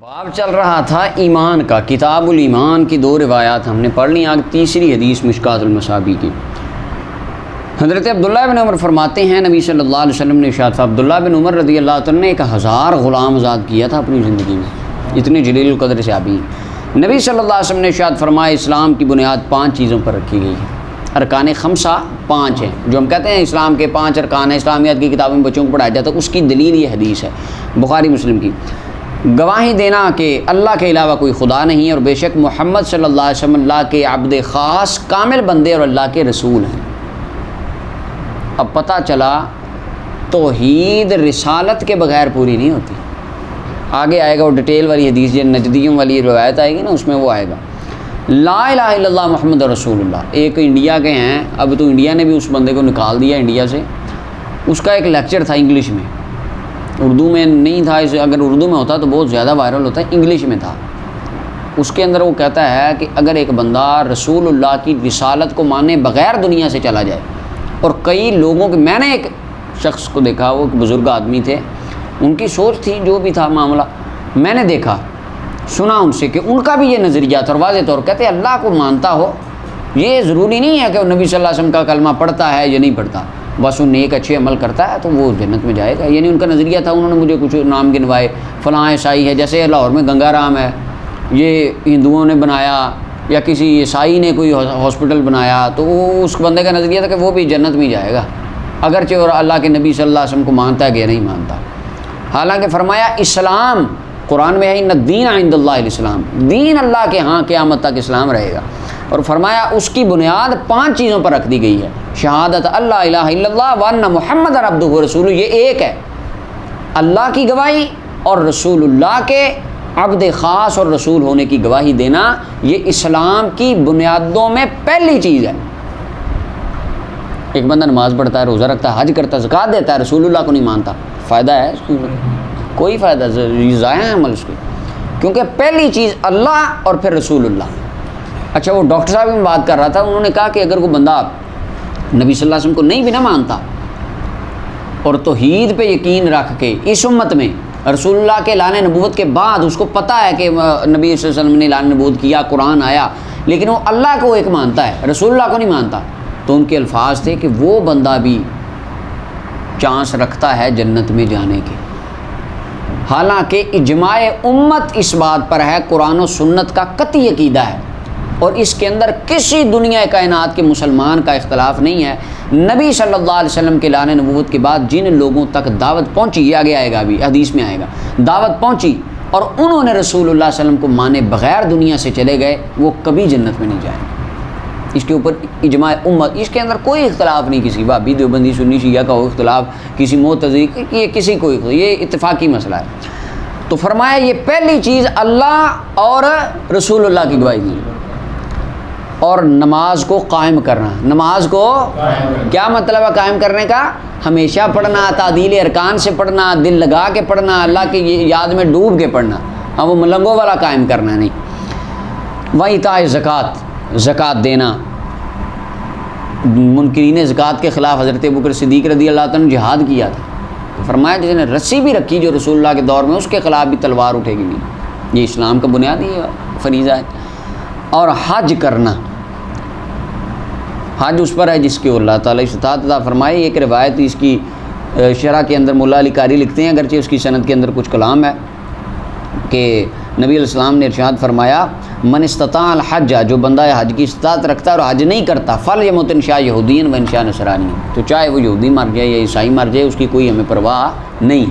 باب چل رہا تھا ایمان کا، کتاب الایمان کی دو روایات ہم نے پڑھ لی. آگے تیسری حدیث مشکات المصابیح کی. حضرت عبداللہ بن عمر فرماتے ہیں نبی صلی اللہ علیہ وسلم نے ارشاد فرمایا، عبداللہ بن عمر رضی اللہ عنہ نے 1000 غلام آزاد کیا تھا اپنی زندگی میں. اتنے جلیل القدر صحابی ہیں. نبی صلی اللہ علیہ وسلم نے ارشاد فرمایا اسلام کی بنیاد 5 چیزوں پر رکھی گئی ہے. ارکان خمسہ 5 ہیں، جو ہم کہتے ہیں اسلام کے 5 ارکان ہیں، اسلامیات کی کتابوں میں بچوں کو پڑھایا جاتا ہے. اس کی دلیل یہ حدیث ہے بخاری مسلم کی. گواہی دینا کہ اللہ کے علاوہ کوئی خدا نہیں اور بے شک محمد صلی اللہ علیہ وسلم اللہ کے عبد خاص کامل بندے اور اللہ کے رسول ہیں. اب پتہ چلا توحید رسالت کے بغیر پوری نہیں ہوتی. آگے آئے گا وہ ڈیٹیل والی حدیث، جو نجدیوں والی روایت آئے گی نا، اس میں وہ آئے گا. لا الہ الا اللہ محمد رسول اللہ. ایک انڈیا کے ہیں، اب تو انڈیا نے بھی اس بندے کو نکال دیا انڈیا سے. اس کا ایک لیکچر تھا انگلش میں، اردو میں نہیں تھا. اگر اردو میں ہوتا تو بہت زیادہ وائرل ہوتا ہے، انگلش میں تھا. اس کے اندر وہ کہتا ہے کہ اگر ایک بندہ رسول اللہ کی رسالت کو مانے بغیر دنیا سے چلا جائے، اور کئی لوگوں کے، میں نے ایک شخص کو دیکھا، وہ ایک بزرگ آدمی تھے، ان کی سوچ تھی جو بھی تھا معاملہ، میں نے دیکھا سنا ان سے کہ ان کا بھی یہ نظریہ تھا. اور واضح طور کہتے اللہ کو مانتا ہو، یہ ضروری نہیں ہے کہ وہ نبی صلی اللہ علیہ وسلم کا کلمہ پڑھتا ہے یا نہیں پڑھتا، بس وہ نیک اچھے عمل کرتا ہے تو وہ جنت میں جائے گا. یعنی ان کا نظریہ تھا. انہوں نے مجھے کچھ نام گنوائے، فلاں عیسائی ہے، جیسے لاہور میں گنگا رام ہے، یہ ہندوؤں نے بنایا، یا کسی عیسائی نے کوئی ہاسپٹل بنایا، تو وہ اس بندے کا نظریہ تھا کہ وہ بھی جنت میں جائے گا اگرچہ اور اللہ کے نبی صلی اللہ علیہ وسلم کو مانتا ہے کہ نہیں مانتا. حالانکہ فرمایا اسلام، قرآن میں ہے ان الدین عند اللہ الاسلام، دین اللہ کے ہاں قیامت تک اسلام رہے گا. اور فرمایا اس کی بنیاد 5 چیزوں پر رکھ دی گئی ہے. شہادت اللہ الہ الا اللہ وان محمد عبدہ ورسولہ، یہ ایک ہے، اللہ کی گواہی اور رسول اللہ کے عبد خاص اور رسول ہونے کی گواہی دینا، یہ اسلام کی بنیادوں میں پہلی چیز ہے. ایک بندہ نماز پڑھتا ہے، روزہ رکھتا ہے، حج کرتا ہے، زکوٰۃ دیتا ہے، رسول اللہ کو نہیں مانتا، فائدہ ہے اس کی؟ کوئی فائدہ، ضائع ہے عمل اس کے، کیونکہ پہلی چیز اللہ اور پھر رسول اللہ. اچھا، وہ ڈاکٹر صاحب میں بات کر رہا تھا، انہوں نے کہا کہ اگر کوئی بندہ نبی صلی اللہ علیہ وسلم کو نہیں بھی نہ مانتا اور توحید پہ یقین رکھ کے اس امت میں رسول اللہ کے اعلان نبوت کے بعد اس کو پتہ ہے کہ نبی صلی اللہ علیہ وسلم نے اعلان نبوت کیا، قرآن آیا، لیکن وہ اللہ کو ایک مانتا ہے، رسول اللہ کو نہیں مانتا، تو ان کے الفاظ تھے کہ وہ بندہ بھی چانس رکھتا ہے جنت میں جانے کے. حالانکہ اجماع امت اس بات پر ہے، قرآن و سنت کا قطعی عقیدہ ہے، اور اس کے اندر کسی دنیا کائنات کے مسلمان کا اختلاف نہیں ہے. نبی صلی اللہ علیہ وسلم کے اعلان نبوت کے بعد جن لوگوں تک دعوت پہنچی، یہ آگے آئے گا، ابھی حدیث میں آئے گا، دعوت پہنچی اور انہوں نے رسول اللہ صلی اللہ علیہ وسلم کو مانے بغیر دنیا سے چلے گئے، وہ کبھی جنت میں نہیں جائیں گے. اس کے اوپر اجماع امت، اس کے اندر کوئی اختلاف نہیں، کسی بھابی دیوبندی سنی شیعہ کا ہو اختلاف، کسی معتزلی، یہ کسی کو، یہ اتفاقی مسئلہ ہے. تو فرمایا یہ پہلی چیز اللہ اور رسول اللہ کی گواہی دی. اور نماز کو قائم کرنا. نماز کو کیا مطلب ہے قائم کرنے کا؟ ہمیشہ پڑھنا، تعدیل ارکان سے پڑھنا، دل لگا کے پڑھنا، اللہ کی یاد میں ڈوب کے پڑھنا. ہاں، وہ ملنگوں والا قائم کرنا نہیں. وَإِيتَاءِ الزَّکَاۃ، زکوٰۃ دینا. منکرین زکوٰۃ کے خلاف حضرت ابوبکر صدیق رضی اللہ عنہ نے جہاد کیا تھا. فرمایا جس نے رسی بھی رکھی جو رسول اللہ کے دور میں، اس کے خلاف بھی تلوار اٹھے گی نہیں. یہ اسلام کا بنیادی فریضہ ہے. اور حج کرنا، حج اس پر ہے جس کی اللہ تعالیٰ استطاعت عطا فرمائے. ایک روایت اس کی شرح کے اندر مولا علی قاری لکھتے ہیں، اگرچہ اس کی سند کے اندر کچھ کلام ہے، کہ نبی علیہ السلام نے ارشاد فرمایا من استطاع الحج، جو بندہ حج کی استطاعت رکھتا ہے اور حج نہیں کرتا، فلیمت ان شاء یہودین و ان شاء نصرانی، تو چاہے وہ یہودی مر جائے یا عیسائی مر جائے، اس کی کوئی ہمیں پرواہ نہیں.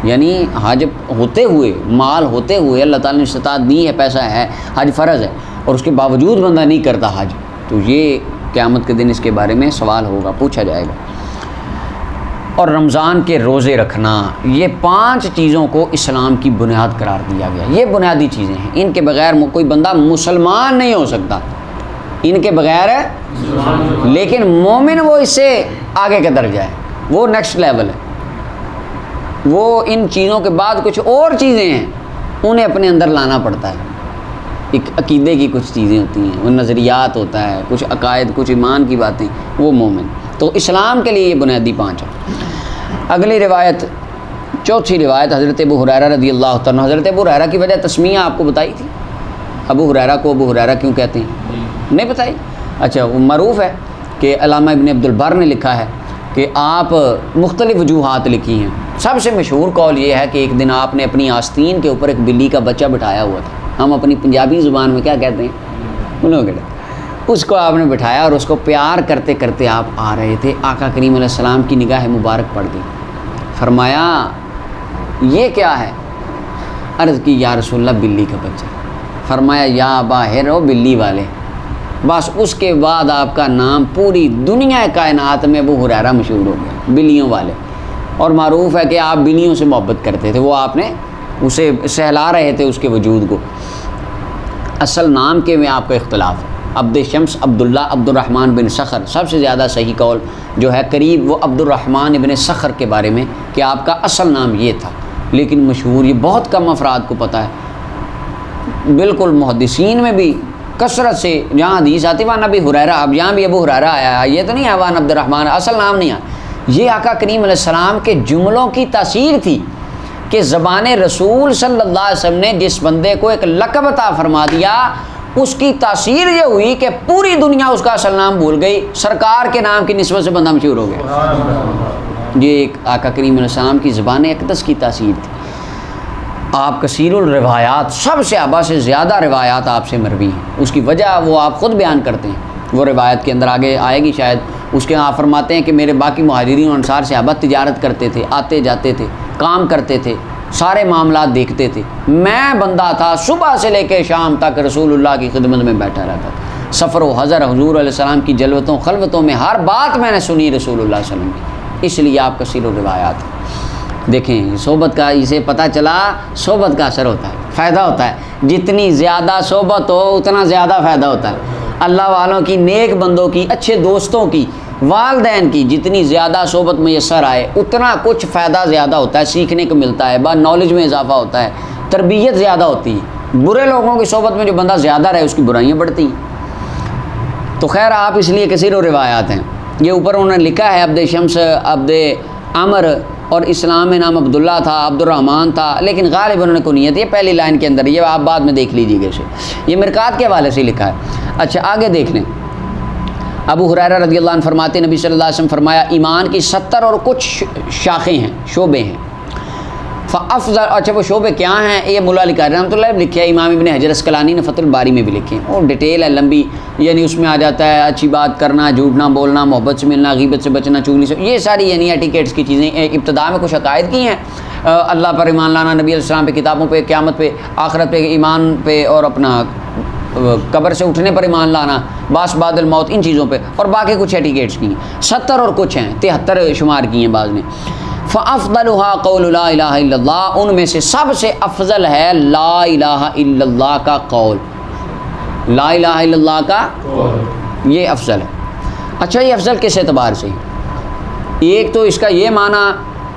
یعنی حج ہوتے ہوئے، مال ہوتے ہوئے، اللہ تعالیٰ نے استطاعت دی ہے، پیسہ ہے، حج فرض ہے، اور اس کے باوجود بندہ نہیں کرتا حج، تو یہ قیامت کے دن اس کے بارے میں سوال ہوگا، پوچھا جائے گا. اور رمضان کے روزے رکھنا، یہ 5 چیزوں کو اسلام کی بنیاد قرار دیا گیا. یہ بنیادی چیزیں ہیں، ان کے بغیر کوئی بندہ مسلمان نہیں ہو سکتا، ان کے بغیر. لیکن مومن وہ اس سے آگے کا درجہ ہے، وہ نیکسٹ لیول ہے. وہ ان چیزوں کے بعد کچھ اور چیزیں ہیں، انہیں اپنے اندر لانا پڑتا ہے. ایک عقیدے کی کچھ چیزیں ہوتی ہیں، وہ نظریات ہوتا ہے، کچھ عقائد، کچھ ایمان کی باتیں، وہ مومن. تو اسلام کے لیے یہ بنیادی 5 ہے. اگلی روایت چوتھی روایت حضرت ابو ہریرہ رضی اللہ تعالیٰ عنہ. حضرت ابو ہریرہ کی وجہ تسمیہ آپ کو بتائی تھی؟ ابو ہریرہ کو ابو ہریرہ کیوں کہتے ہیں؟ نہیں بتائی؟ اچھا، وہ معروف ہے کہ علامہ ابن عبد البر نے لکھا ہے کہ آپ مختلف وجوہات لکھی ہیں. سب سے مشہور قول یہ ہے کہ ایک دن آپ نے اپنی آستین کے اوپر ایک بلی کا بچہ بٹھایا ہوا تھا. ہم اپنی پنجابی زبان میں کیا کہتے ہیں؟ انہوں اس کو آپ نے بٹھایا اور اس کو پیار کرتے کرتے آپ آ رہے تھے. آقا کریم علیہ السلام کی نگاہ مبارک پڑ گئی. فرمایا یہ کیا ہے؟ عرض کی یا رسول اللہ بلی کا بچہ. فرمایا یا باہر ہو بلی والے. بس اس کے بعد آپ کا نام پوری دنیا کائنات میں ابو ہریرہ مشہور ہو گیا، بلیوں والے. اور معروف ہے کہ آپ بلیوں سے محبت کرتے تھے. وہ آپ نے اسے سہلا رہے تھے اس کے وجود کو. اصل نام کے میں آپ کا اختلاف ہے. عبد شمس عبداللہ عبد الرحمن بن صخر. سب سے زیادہ صحیح قول جو ہے قریب وہ عبد الرحمن بن صخر کے بارے میں کہ آپ کا اصل نام یہ تھا، لیکن مشہور یہ بہت کم افراد کو پتہ ہے. بالکل محدثین میں بھی کثرت سے جہاں حدیث آتی وہاں ابی ہریرہ، اب یہاں بھی ابو ہریرہ آیا ہے. یہ تو نہیں ہے وہاں عبد الرحمن، اصل نام نہیں ہے. یہ آقا کریم علیہ السلام کے جملوں کی تاثیر تھی کہ زبان رسول صلی اللہ علیہ وسلم نے جس بندے کو ایک لقب عطا فرما دیا، اس کی تاثیر یہ ہوئی کہ پوری دنیا اس کا اصل نام بھول گئی. سرکار کے نام کی نسبت سے بندہ مشہور ہو گیا. یہ ایک آقا کریم علیہ السلام کی زبان اقدس کی تاثیر تھی. آپ کثیر الروایات، سب صحابہ سے زیادہ روایات آپ سے مروی ہیں. اس کی وجہ وہ آپ خود بیان کرتے ہیں. وہ روایت کے اندر آگے آئے گی شاید. اس کے آپ فرماتے ہیں کہ میرے باقی مہاجرین و انصار صحابہ تجارت کرتے تھے، آتے جاتے تھے، کام کرتے تھے، سارے معاملات دیکھتے تھے. میں بندہ تھا صبح سے لے کے شام تک رسول اللہ کی خدمت میں بیٹھا رہتا تھا. سفر و حضر حضور علیہ السلام کی جلوتوں خلوتوں میں ہر بات میں نے سنی رسول اللہ صلی اللہ علیہ وسلم کی. اس لیے آپ کثیر الروایات ہیں. دیکھیں صحبت کا اسے پتہ چلا، صحبت کا اثر ہوتا ہے، فائدہ ہوتا ہے. جتنی زیادہ صحبت ہو اتنا زیادہ فائدہ ہوتا ہے. اللہ والوں کی، نیک بندوں کی، اچھے دوستوں کی، والدین کی جتنی زیادہ صحبت میسر آئے اتنا کچھ فائدہ زیادہ ہوتا ہے، سیکھنے کو ملتا ہے، نالج میں اضافہ ہوتا ہے، تربیت زیادہ ہوتی ہے. برے لوگوں کی صحبت میں جو بندہ زیادہ رہے اس کی برائیاں بڑھتی ہیں. تو خیر آپ اس لیے کثیر و روایات ہیں. یہ اوپر انہوں نے لکھا ہے عبد شمس عبد عمر، اور اسلام میں نام عبداللہ تھا، عبد الرحمن تھا، لیکن غالب انہوں نے کنیت. یہ پہلی لائن کے اندر، یہ آپ بعد میں دیکھ لیجیے گا. اسے یہ مرکات کے حوالے سے لکھا ہے. اچھا آگے دیکھ لیں. ابو ہریرہ رضی اللہ عنہ فرماتے نبی صلی اللہ علیہ وسلم فرمایا ایمان کی 70 اور کچھ شاخیں ہیں، شعبے ہیں. فافضل، اچھا وہ شعبے کیا ہیں؟ یہ مولا علی قاری رحمۃ اللہ لکھے ہیں، امام ابن حجر اسقلانی نے فتح الباری میں بھی لکھے ہیں. اور ڈیٹیل ہے لمبی، یعنی اس میں آ جاتا ہے اچھی بات کرنا، جھوٹ نہ بولنا، محبت سے ملنا، غیبت سے بچنا، چغلی سے، یہ ساری یعنی ایٹیکیٹس کی چیزیں. ابتدا میں کچھ عقائد کی ہیں، اللہ پر ایمان لانا، نبی علیہ السلام پہ، کتابوں پہ، قیامت پہ، آخرت پہ ایمان پہ، اور اپنا قبر سے اٹھنے پر ایمان لانا، باس بعد الموت، ان چیزوں پہ. اور باقی کچھ ایٹیکیٹس کی ہیں 70 اور کچھ ہیں، 73 شمار کی ہیں بعض نے. فَأَفْضَلُهَا قَوْلُ لَا إِلَٰهَ إِلَّا اللَّهُ، ان میں سے سب سے افضل ہے لا الہ الا اللہ کا قول. لا الہ الا اللہ کا یہ افضل ہے. اچھا یہ افضل کس اعتبار سے؟ ایک تو اس کا یہ معنی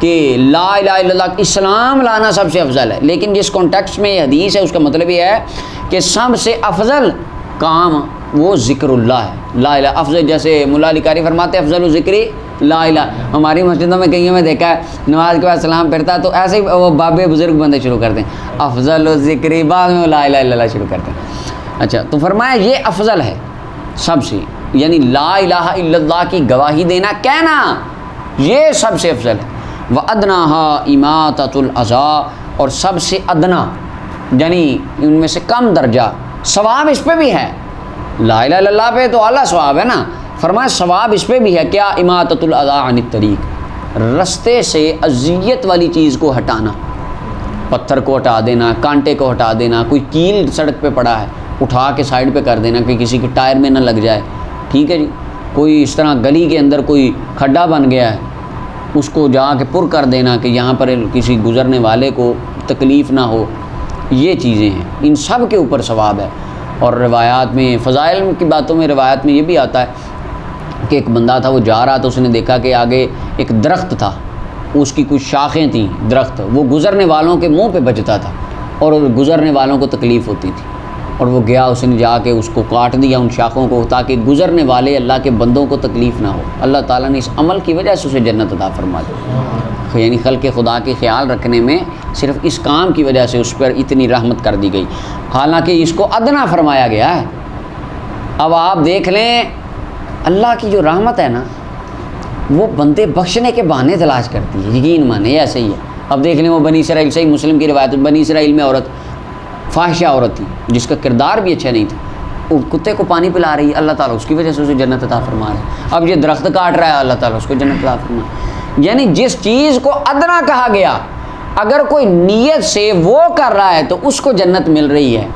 کہ لا الہ الا اللہ اسلام لانا سب سے افضل ہے، لیکن جس کانٹیکسٹ میں یہ حدیث ہے اس کا مطلب یہ ہے کہ سب سے افضل کام وہ ذکر اللہ ہے. لا الہ افضل، جیسے مولا علی قاری فرماتے ہیں افضل ذکری لا الہ. ہماری مسجدوں میں کہیں میں دیکھا ہے نماز کے بعد سلام پھرتا تو ایسے ہی وہ بابے بزرگ بندے شروع کرتے ہیں افضل و ذکری، بعد میں لا الہ الا اللہ شروع کرتے ہیں. اچھا تو فرمایا یہ افضل ہے سب سے، یعنی لا الہ الا اللہ کی گواہی دینا، کہنا، یہ سب سے افضل ہے. وَأَدْنَاهَا إِمَاطَةُ الْأَذَىٰ، اور سب سے ادنا یعنی ان میں سے کم درجہ. ثواب اس پہ بھی ہے، لا الہ الا اللہ پہ تو اعلیٰ ثواب ہے نا. فرمایا ثواب اس پہ بھی ہے، کیا؟ اماطۃ الاذی عن الطریق، رستے سے اذیت والی چیز کو ہٹانا، پتھر کو ہٹا دینا، کانٹے کو ہٹا دینا، کوئی کیل سڑک پہ پڑا ہے اٹھا کے سائڈ پہ کر دینا کہ کسی کے ٹائر میں نہ لگ جائے. ٹھیک ہے جی. کوئی اس طرح گلی کے اندر کوئی کھڈا بن گیا ہے اس کو جا کے پر کر دینا کہ یہاں پر کسی گزرنے والے کو تکلیف نہ ہو. یہ چیزیں ہیں، ان سب کے اوپر ثواب ہے. اور روایات میں، فضائل کی باتوں میں، روایات میں یہ بھی آتا ہے کہ ایک بندہ تھا، وہ جا رہا تھا، اس نے دیکھا کہ آگے ایک درخت تھا، اس کی کچھ شاخیں تھیں درخت، وہ گزرنے والوں کے منہ پہ بجتا تھا اور گزرنے والوں کو تکلیف ہوتی تھی. اور وہ گیا، اس نے جا کے اس کو کاٹ دیا ان شاخوں کو، تاکہ گزرنے والے اللہ کے بندوں کو تکلیف نہ ہو۔ اللہ تعالیٰ نے اس عمل کی وجہ سے اسے جنت عطا فرما دی، یعنی خلق خدا کے خیال رکھنے میں صرف اس کام کی وجہ سے اس پر اتنی رحمت کر دی گئی، حالانکہ اس کو ادنا فرمایا گیا ہے۔ اب آپ دیکھ لیں اللہ کی جو رحمت ہے نا، وہ بندے بخشنے کے بہانے تلاش کرتی ہے، یقین مانے ایسے ہی ہے۔ اب دیکھ لیں وہ بنی اسرائیل، صحیح مسلم کی روایت، بنی اسرائیل میں عورت فاحشہ عورت تھی جس کا کردار بھی اچھا نہیں تھا، وہ کتے کو پانی پلا رہی ہے، اللہ تعالیٰ اس کی وجہ سے اسے جنت عطا فرما رہا ہے۔ اب یہ درخت کاٹ رہا ہے، اللہ تعالیٰ اس کو جنت عطا فرما رہا ہے۔ یعنی جس چیز کو ادنا کہا گیا، اگر کوئی نیت سے وہ کر رہا ہے تو اس کو جنت مل رہی ہے،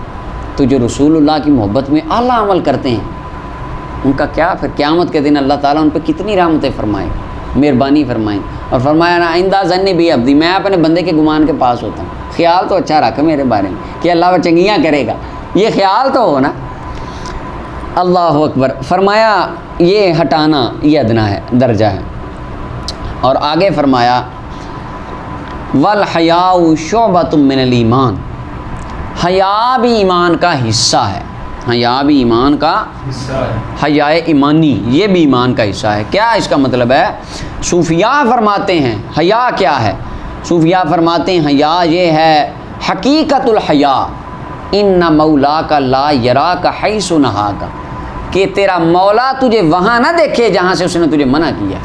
تو جو رسول اللہ کی محبت میں اعلیٰ عمل کرتے ہیں ان کا کیا پھر قیامت کے دن اللہ تعالیٰ ان پہ کتنی رحمتیں فرمائیں، مہربانی فرمائیں۔ اور فرمایا نا آئندہ ظن بھی عبدی، میں اپنے بندے کے گمان کے پاس ہوتا ہوں، خیال تو اچھا رکھ میرے بارے میں کہ اللہ وہ چنگیاں کرے گا، یہ خیال تو ہو نا۔ اللہ اکبر۔ فرمایا یہ ہٹانا یہ ادنا ہے، درجہ ہے۔ اور آگے فرمایا والحیاء شعبۃ من الایمان، حیا بھی ایمان کا حصہ ہے، حیا بھی ایمان کا حصہ ہے، حیا ایمانی یہ بھی ایمان کا حصہ ہے۔ کیا اس کا مطلب ہے؟ صوفیاء فرماتے ہیں حیا کیا ہے؟ صوفیاء فرماتے ہیں حیا یہ ہے حقیقت الحیا، ان مولاک لا یراک حیث نہاک، کہ تیرا مولا تجھے وہاں نہ دیکھے جہاں سے اس نے تجھے منع کیا۔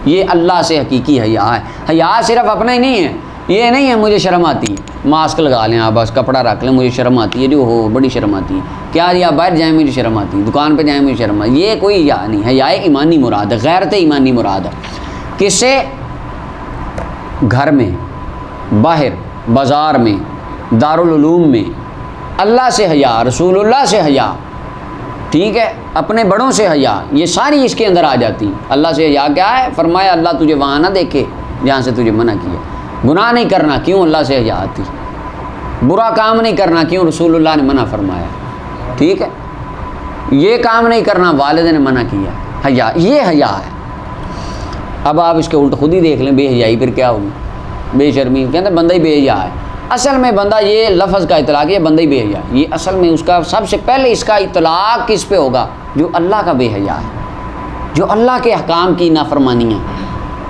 یہ اللہ سے حقیقی حیا ہے۔ حیا صرف اپنا ہی نہیں ہے، یہ نہیں ہے مجھے شرم آتی ہے، ماسک لگا لیں آپ، بس کپڑا رکھ لیں مجھے شرم آتی ہے، جو ہو بڑی شرم آتی ہے، کیا جی آپ باہر جائیں مجھے شرم آتی ہے، دکان پہ جائیں مجھے شرم آتی ہے، یہ کوئی حیا نہیں ہے۔ حیا ایمانی مراد ہے، غیرت ایمانی مراد ہے۔ کس سے؟ گھر میں، باہر، بازار میں، دارالعلوم میں، اللہ سے حیا، رسول اللہ سے حیا، ٹھیک ہے، اپنے بڑوں سے حیا، یہ ساری اس کے اندر آ جاتی ہیں۔ اللہ سے حیا کیا ہے؟ فرمایا اللہ تجھے وہاں نہ دیکھے جہاں سے تجھے منع کیا۔ گناہ نہیں کرنا، کیوں؟ اللہ سے حیا آتی۔ برا کام نہیں کرنا، کیوں؟ رسول اللہ نے منع فرمایا، ٹھیک ہے۔ یہ کام نہیں کرنا، والد نے منع کیا، حیا، یہ حیا ہے۔ اب آپ اس کے الٹ خود ہی دیکھ لیں، بے حیائی پھر کیا ہوگی؟ بے شرمی، کہتے ہیں بندہ ہی بے حیا ہے۔ اصل میں بندہ، یہ لفظ کا اطلاق، یہ بندہ ہی بے حیا، یہ اصل میں اس کا سب سے پہلے اس کا اطلاق کس پہ ہوگا؟ جو اللہ کا بے حیا ہے، جو اللہ کے احکام کی نافرمانی ہے،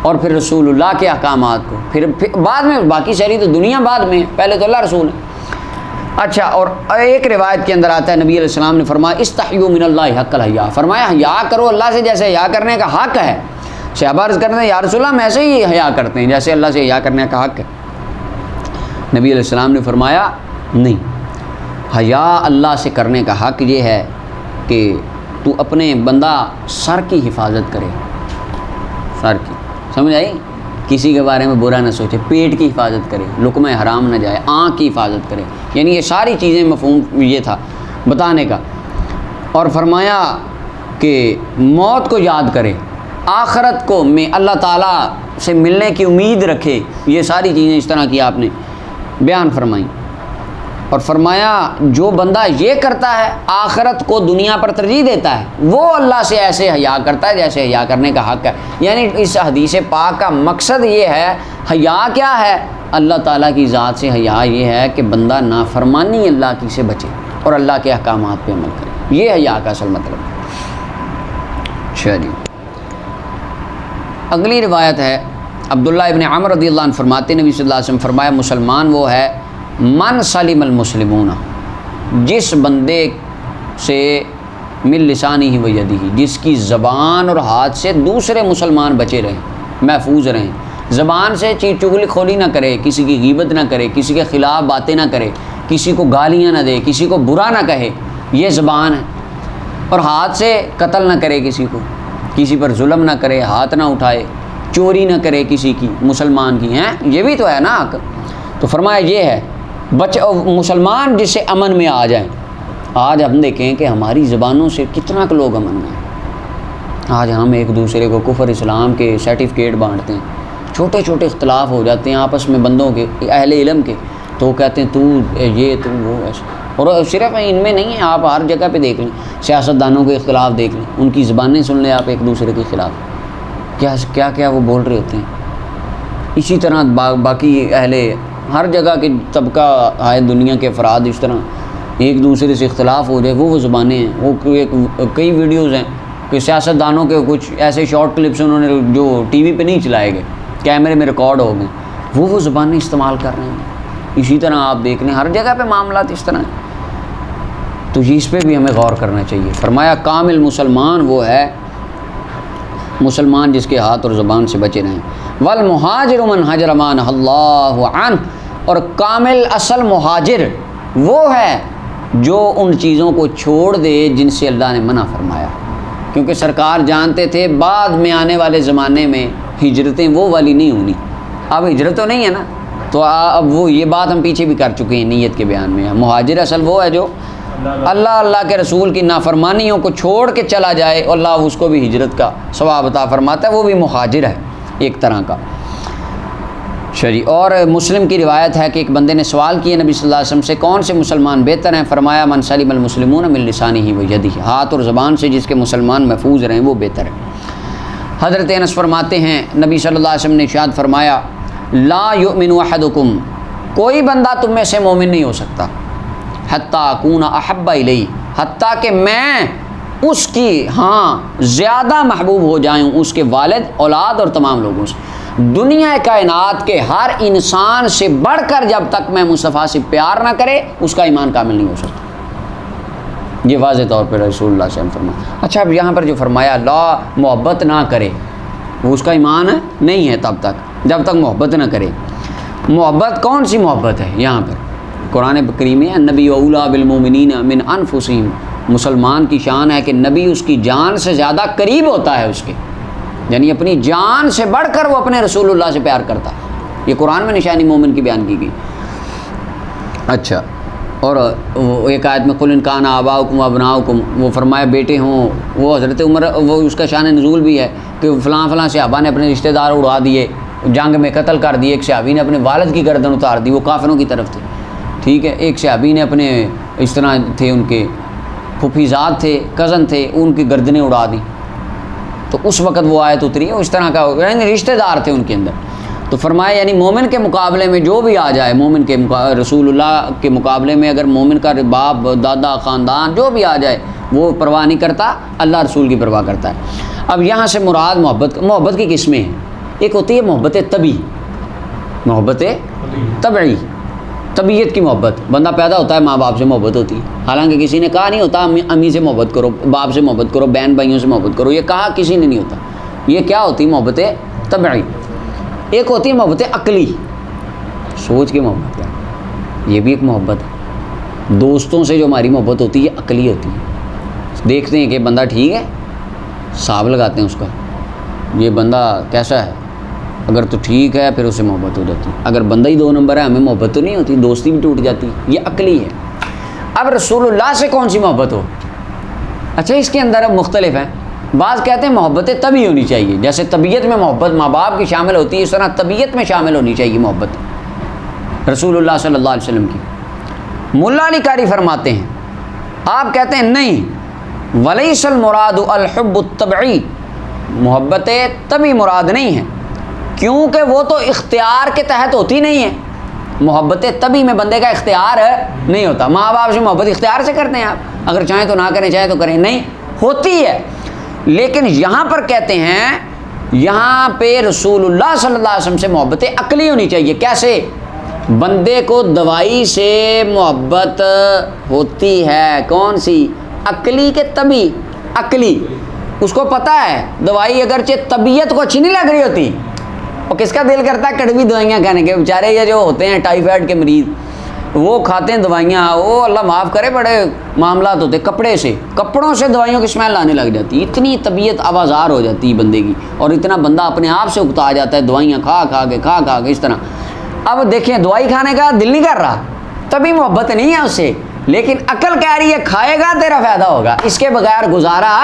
اور پھر رسول اللہ کے احکامات کو، پھر بعد میں باقی ساری تو دنیا بعد میں، پہلے تو اللہ رسول ہے۔ اچھا، اور ایک روایت کے اندر آتا ہے نبی علیہ السلام نے فرمایا استحیوا من اللہ حق الحیا، فرمایا حیا کرو اللہ سے جیسے حیا کرنے کا حق ہے۔ صحابہ عرض کرتے ہیں یا رسول اللہ ہم ایسے ہی حیا کرتے ہیں جیسے اللہ سے حیا کرنے کا حق ہے۔ نبی علیہ السلام نے فرمایا نہیں، حیا اللہ سے کرنے کا حق یہ ہے کہ تو اپنے بندہ سر کی حفاظت کرے، سر کی، سمجھ آئی؟ کسی کے بارے میں برا نہ سوچے، پیٹ کی حفاظت کرے، لقمہ حرام نہ جائے، آنکھ کی حفاظت کرے، یعنی یہ ساری چیزیں مفہوم یہ تھا بتانے کا۔ اور فرمایا کہ موت کو یاد کرے، آخرت کو میں اللہ تعالیٰ سے ملنے کی امید رکھے، یہ ساری چیزیں اس طرح کی آپ نے بیان فرمائیں۔ اور فرمایا جو بندہ یہ کرتا ہے، آخرت کو دنیا پر ترجیح دیتا ہے، وہ اللہ سے ایسے حیا کرتا ہے جیسے حیا کرنے کا حق ہے۔ یعنی اس حدیث پاک کا مقصد یہ ہے، حیا کیا ہے؟ اللہ تعالیٰ کی ذات سے حیا یہ ہے کہ بندہ نافرمانی اللہ کی سے بچے اور اللہ کے احکامات پہ عمل کرے، یہ حیا کا اصل مطلب ہے۔ چلیے اگلی روایت ہے، عبداللہ ابن عمر رضی اللہ عنہ فرماتے ہیں نبی صلی اللہ علیہ وسلم فرمایا مسلمان وہ ہے من سلم المسلمون، جس بندے سے من لسانہ و یدہ، جس کی زبان اور ہاتھ سے دوسرے مسلمان بچے رہیں، محفوظ رہیں۔ زبان سے چغلی کھولی نہ کرے، کسی کی غیبت نہ کرے، کسی کے خلاف باتیں نہ کرے، کسی کو گالیاں نہ دے، کسی کو برا نہ کہے، یہ زبان ہے۔ اور ہاتھ سے قتل نہ کرے کسی کو، کسی پر ظلم نہ کرے، ہاتھ نہ اٹھائے، چوری نہ کرے کسی کی، مسلمان کی ہیں، یہ بھی تو ہے نا حق۔ تو فرمایا یہ ہے مسلمان جس سے امن میں آ جائیں۔ آج ہم دیکھیں کہ ہماری زبانوں سے کتنا کہ لوگ امن میں ہیں۔ آج ہم ایک دوسرے کو کفر اسلام کے سرٹیفکیٹ بانٹتے ہیں، چھوٹے چھوٹے اختلاف ہو جاتے ہیں آپس میں بندوں کے، اہل علم کے، تو وہ کہتے ہیں تو یہ تو وہ ایسا۔ اور صرف ان میں نہیں ہے، آپ ہر جگہ پہ دیکھ لیں، سیاستدانوں کے اختلاف دیکھ لیں، ان کی زبانیں سن لیں آپ ایک دوسرے کے خلاف، کیا کیا وہ بول رہے ہوتے ہیں۔ اسی طرح باقی اہل ہر جگہ کے طبقہ آئے دنیا کے افراد اس طرح ایک دوسرے سے اختلاف ہو جائے، وہ زبانیں ہیں. وہ کئی ویڈیوز ہیں کہ سیاستدانوں کے کچھ ایسے شارٹ کلپس انہوں نے جو ٹی وی پہ نہیں چلائے گئے، کیمرے میں ریکارڈ ہو گئے، وہ زبانیں استعمال کر رہے ہیں. اسی طرح آپ دیکھ لیں ہر جگہ پہ معاملات اس طرح ہیں. تو اس پہ بھی ہمیں غور کرنا چاہیے. فرمایا کامل مسلمان وہ ہے مسلمان جس کے ہاتھ اور زبان سے بچے رہیں. والمہاجر من حجر ما نہی اللہ عنہ، اور کامل اصل مہاجر وہ ہے جو ان چیزوں کو چھوڑ دے جن سے اللہ نے منع فرمایا. کیونکہ سرکار جانتے تھے بعد میں آنے والے زمانے میں ہجرتیں وہ والی نہیں ہونی. اب ہجرت تو نہیں ہے نا، تو اب وہ یہ بات ہم پیچھے بھی کر چکے ہیں نیت کے بیان میں. مہاجر اصل وہ ہے جو اللہ کے رسول کی نافرمانیوں کو چھوڑ کے چلا جائے، اور اللہ اس کو بھی ہجرت کا ثواب عطا فرماتا ہے، وہ بھی مہاجر ہے ایک طرح کا. شریع. اور مسلم کی روایت ہے کہ ایک بندے نے سوال کیا نبی صلی اللہ علیہ وسلم سے کون سے مسلمان بہتر ہیں؟ فرمایا من سلم المسلمون من لسانہ و یدہ، ہاتھ اور زبان سے جس کے مسلمان محفوظ رہیں وہ بہتر ہے. حضرت انس فرماتے ہیں نبی صلی اللہ علیہ وسلم نے ارشاد فرمایا لا یؤمن احدکم، کوئی بندہ تم میں سے مومن نہیں ہو سکتا حتیٰ اکون احب الیہ، حتیٰ کہ میں اس کی زیادہ محبوب ہو جاؤں اس کے والد، اولاد اور تمام لوگوں سے. دنیا کائنات کے ہر انسان سے بڑھ کر جب تک میں مصطفیٰ سے پیار نہ کرے اس کا ایمان کامل نہیں ہو سکتا. یہ واضح طور پہ رسول اللہ صلی اللہ علیہ وسلم فرمایا. اچھا اب یہاں پر جو فرمایا لا محبت نہ کرے، وہ اس کا ایمان نہیں ہے تب تک جب تک محبت نہ کرے. محبت کون سی محبت ہے؟ یہاں پر قرآن کریم میں النبی اولیٰ بالمؤمنین من انفسہم، مسلمان کی شان ہے کہ نبی اس کی جان سے زیادہ قریب ہوتا ہے اس کے، یعنی اپنی جان سے بڑھ کر وہ اپنے رسول اللہ سے پیار کرتا ہے. یہ قرآن میں نشانی مومن کی بیان کی گئی. اچھا، اور ایک آیت میں قل ان کان آباؤکم و ابناؤکم، وہ فرمایا بیٹے ہوں. وہ حضرت عمر وہ اس کا شان نزول بھی ہے کہ فلاں فلاں صحابہ نے اپنے رشتہ دار اڑا دیے، جنگ میں قتل کر دیے. ایک صحابی نے اپنے والد کی گردن اتار دی، وہ کافروں کی طرف تھے. ٹھیک ہے، ایک صحابی نے اپنے اس طرح تھے، ان کے پھوپھیزاد تھے، کزن تھے، ان کی گردنیں اڑا دیں. تو اس وقت وہ آیت اتری ہے. اس طرح کا یعنی رشتہ دار تھے ان کے اندر. تو فرمایا یعنی مومن کے مقابلے میں جو بھی آ جائے، مومن کے رسول اللہ کے مقابلے میں اگر مومن کا باپ دادا خاندان جو بھی آ جائے وہ پرواہ نہیں کرتا، اللہ رسول کی پرواہ کرتا ہے. اب یہاں سے مراد محبت کی قسمیں ہیں. ایک ہوتی ہے محبت طبی، محبت طبعی، طبیعت کی محبت. بندہ پیدا ہوتا ہے ماں باپ سے محبت ہوتی ہے، حالانکہ کسی نے کہا نہیں ہوتا امی سے محبت کرو، باپ سے محبت کرو، بہن بھائیوں سے محبت کرو، یہ کہا کسی نے نہیں ہوتا. یہ کیا ہوتی ہے؟ محبت طبعی. ایک ہوتی ہے محبت عقلی، سوچ کے محبت ہے، یہ بھی ایک محبت ہے. دوستوں سے جو ہماری محبت ہوتی ہے عقلی ہوتی ہے. دیکھتے ہیں کہ بندہ ٹھیک ہے، حساب لگاتے ہیں اس کا، یہ بندہ کیسا ہے، اگر تو ٹھیک ہے پھر اسے محبت ہو جاتی. اگر بندہ ہی 2 نمبر ہے ہمیں محبت تو نہیں ہوتی، دوستی بھی ٹوٹ جاتی. یہ عقلی ہے. اب رسول اللہ سے کون سی محبت ہو؟ اچھا اس کے اندر اب مختلف ہیں. بعض کہتے ہیں محبت طبی ہونی چاہیے، جیسے طبیعت میں محبت ماں باپ کی شامل ہوتی ہے، اس طرح طبیعت میں شامل ہونی چاہیے محبت رسول اللہ صلی اللہ علیہ وسلم کی. ملا علی قاری فرماتے ہیں، آپ کہتے ہیں نہیں، ولیس المراد الحب الطبعی، محبت طبی مراد نہیں ہے، کیونکہ وہ تو اختیار کے تحت ہوتی نہیں ہے. محبت طبی میں بندے کا اختیار نہیں ہوتا. ماں باپ سے محبت اختیار سے کرتے ہیں آپ، اگر چاہیں تو نہ کریں، چاہیں تو کریں، نہیں ہوتی ہے. لیکن یہاں پر کہتے ہیں یہاں پہ رسول اللہ صلی اللہ علیہ وسلم سے محبت عقلی ہونی چاہیے. کیسے؟ بندے کو دوائی سے محبت ہوتی ہے، کون سی؟ عقلی کے طبی. عقلی اس کو پتہ ہے دوائی اگرچہ طبیعت کو اچھی نہیں لگ رہی ہوتی، اور کس کا دل کرتا ہے کڑوی دوائیاں کھانے کے؟ بیچارے یہ جو ہوتے ہیں ٹائیفائڈ کے مریض، وہ کھاتے ہیں دوائیاں، وہ اللہ معاف کرے بڑے معاملات ہوتے. کپڑوں سے دوائیوں کی اسمیل آنے لگ جاتی، اتنی طبیعت آوازار ہو جاتی ہے بندے کی، اور اتنا بندہ اپنے آپ سے اکتا جاتا ہے دوائیاں کھا کے اس طرح. اب دیکھیں دوائی کھانے کا دل نہیں کر رہا، تبھی محبت نہیں ہے اس سے، لیکن عقل کہہ رہی ہے کھائے گا تیرا فائدہ ہوگا، اس کے بغیر گزارا.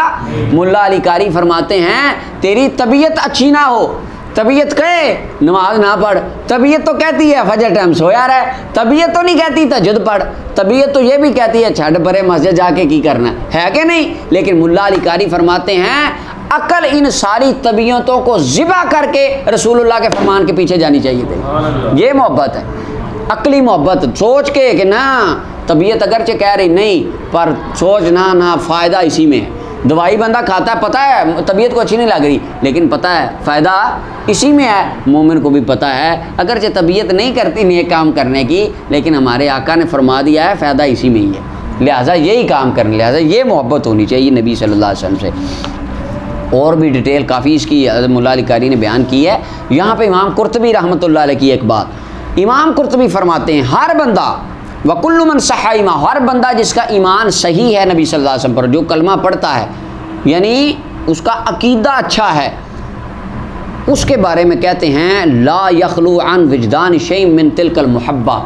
ملا علی قاری فرماتے ہیں تیری طبیعت اچھی نہ ہو، طبیعت کہے نماز نہ پڑھ، طبیعت تو کہتی ہے فجر ٹائم سویا رہے، طبیعت تو نہیں کہتی تہجد پڑھ، طبیعت تو یہ بھی کہتی ہے چھڈ پرے مسجد جا کے کی کرنا ہے کہ نہیں. لیکن ملا علی قاری فرماتے ہیں عقل ان ساری طبیعتوں کو ذبح کر کے رسول اللہ کے فرمان کے پیچھے جانی چاہیے تھی. یہ محبت ہے عقلی محبت، سوچ کے کہ نا طبیعت اگرچہ کہہ رہی نہیں پر سوچنا نہ فائدہ اسی میں ہے. دوائی بندہ کھاتا ہے، پتہ ہے طبیعت کو اچھی نہیں لگ رہی، لیکن پتہ ہے فائدہ اسی میں ہے. مومن کو بھی پتہ ہے اگرچہ طبیعت نہیں کرتی نیک کام کرنے کی، لیکن ہمارے آقا نے فرما دیا ہے فائدہ اسی میں ہی ہے، لہٰذا یہی کام کرنے، لہٰذا یہ محبت ہونی چاہیے نبی صلی اللہ علیہ وسلم سے. اور بھی ڈیٹیل کافی اس کی حضرت مولا علی قاری نے بیان کی ہے. یہاں پہ امام قرطبی رحمۃ اللہ علیہ کی ایک بات، امام قرطبی فرماتے ہیں ہر بندہ وَكُلُّ مَنْ صَحَّ ایمان، ہر بندہ جس کا ایمان صحیح ہے نبی صلی اللہ علیہ وسلم پر، جو کلمہ پڑھتا ہے یعنی اس کا عقیدہ اچھا ہے، اس کے بارے میں کہتے ہیں لا یخلو عن وجدان شیء من تلک المحبہ،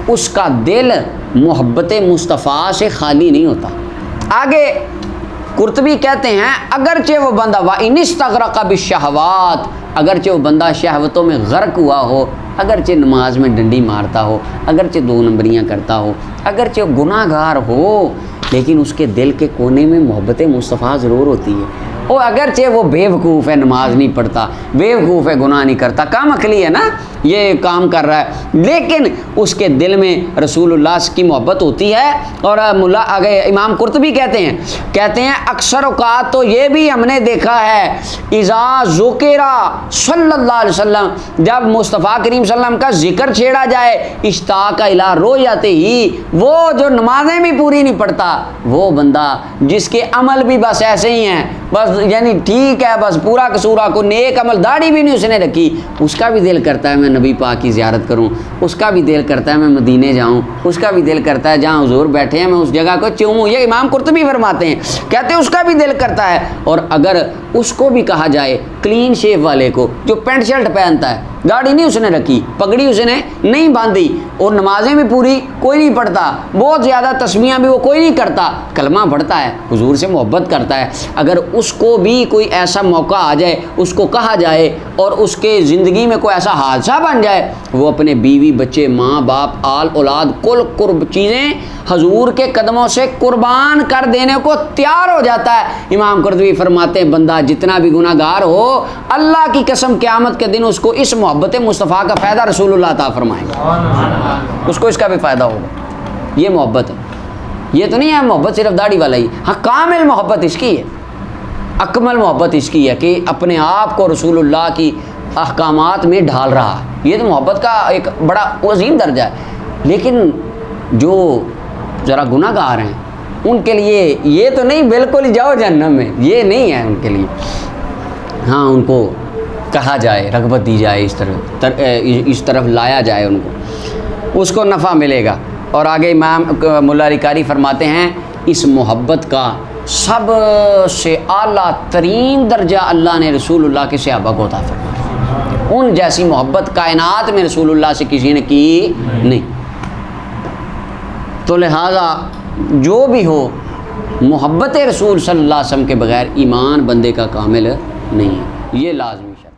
اس کا دل محبت مصطفیٰ سے خالی نہیں ہوتا. آگے قرطبی کہتے ہیں اگرچہ وہ بندہ وَإِنِ اسْتَغْرَقَ بِالشَّهَوَاتِ، اگرچہ وہ بندہ شہوتوں میں غرق ہوا ہو، اگرچہ نماز میں ڈنڈی مارتا ہو، اگرچہ 2 نمبریاں کرتا ہو، اگرچہ گناہ گار ہو، لیکن اس کے دل کے کونے میں محبت مصطفیٰ ضرور ہوتی ہے. اور اگرچہ وہ بے وقوف ہے، نماز نہیں پڑھتا، بے وقوف ہے، گناہ نہیں کرتا، کام عقلی ہے نا، یہ کام کر رہا ہے، لیکن اس کے دل میں رسول اللہ کی محبت ہوتی ہے. اور آگے امام قرطبی کہتے ہیں اکثر اوقات تو یہ بھی ہم نے دیکھا ہے اذا ذکر صلی اللہ علیہ وسلم، جب مصطفیٰ کریم صلی اللہ علیہ وسلم کا ذکر چھیڑا جائے اشتاق الی رؤیتہ ہی، وہ جو نمازیں بھی پوری نہیں پڑھتا، وہ بندہ جس کے عمل بھی بس ایسے ہی ہیں، بس یعنی ٹھیک ہے، بس پورا قصورہ کو نیک عمل، داڑھی بھی نہیں اس نے رکھی، اس کا بھی دل کرتا ہے میں نبی پاک کی زیارت کروں، اس کا بھی دل کرتا ہے میں مدینے جاؤں، اس کا بھی دل کرتا ہے جہاں حضور بیٹھے ہیں میں اس جگہ کو چوموں. یہ امام قرطبی فرماتے ہیں، کہتے ہیں اس کا بھی دل کرتا ہے. اور اگر اس کو بھی کہا جائے کلین شیف والے کو جو پینٹ شرٹ پہنتا ہے، داڑھی نہیں اس نے رکھی، پگڑی اس نے نہیں باندھی، اور نمازیں بھی پوری کوئی نہیں پڑھتا، بہت زیادہ تسبیحاں بھی وہ کوئی نہیں کرتا، کلمہ پڑھتا ہے، حضور سے محبت کرتا ہے، اگر اس کو بھی کوئی ایسا موقع آ جائے، اس کو کہا جائے اور اس کے زندگی میں کوئی ایسا حادثہ بن جائے، وہ اپنے بیوی بچے ماں باپ آل اولاد کل قرب چیزیں حضور کے قدموں سے قربان کر دینے کو تیار ہو جاتا ہے. امام قرطبی فرماتے ہیں بندہ جتنا بھی گناہ گار ہو، اللہ کی قسم قیامت کے دن اس کو اس محبت مصطفیٰ کا فائدہ رسول اللہ عطا فرمائیں گے، اس کو اس کا بھی فائدہ ہوگا. یہ محبت ہے، یہ تو نہیں ہے محبت صرف داڑھی والا ہی، ہاں کامل محبت اس کی ہے، اکمل محبت اس کی ہے کہ اپنے آپ کو رسول اللہ کی احکامات میں ڈھال رہا. یہ تو محبت کا ایک بڑا عظیم درجہ ہے. لیکن جو ذرا گناہ گار ہیں ان کے لیے یہ تو نہیں بالکل ہی جاؤ جہنم میں، یہ نہیں ہے ان کے لیے. ہاں ان کو کہا جائے، رغبت دی جائے، اس طرف لایا جائے، ان کو اس کو نفع ملے گا. اور آگے امام مولا علی قاری فرماتے ہیں اس محبت کا سب سے اعلیٰ ترین درجہ اللہ نے رسول اللہ کے صحابہ کو عطا فرمایا. ان جیسی محبت کائنات میں رسول اللہ سے کسی نے کی نہیں. تو لہٰذا جو بھی ہو محبت رسول صلی اللہ علیہ وسلم کے بغیر ایمان بندے کا کامل نہیں ہے، یہ لازمی شرط.